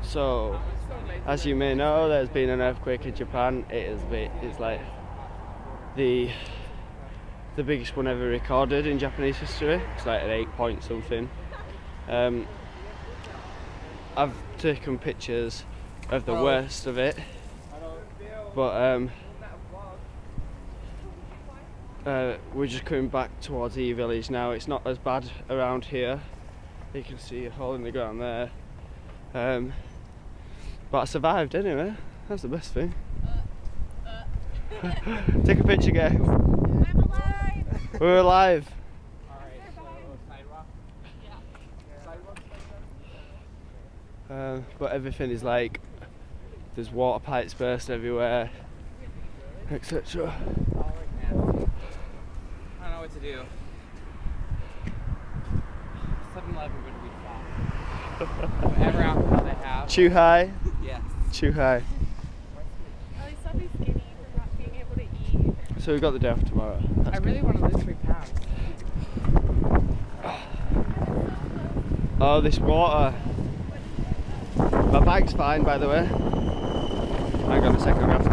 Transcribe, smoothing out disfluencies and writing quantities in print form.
So, as you may know, there's been an earthquake in Japan. It's like the biggest one ever recorded in Japanese history. It's like an 8 point something. I've taken pictures of the worst of it, but we're just coming back towards E Village now. It's not as bad around here. You can see a hole in the ground there. But I survived anyway. That's the best thing. Take a picture, guys. I'm alive. We're alive. But everything is like, there's water pipes burst everywhere, etc. I don't know what to do. 7-Eleven would be fine. Whatever alcohol they have. Chew high. Yes. Chew high. At least I'll be skinny for not being able to eat. So we've got the day off tomorrow. That's I really want to lose 3 pounds. Oh, this water. My bag's fine, by the way. Hang on a second, I'm gonna have to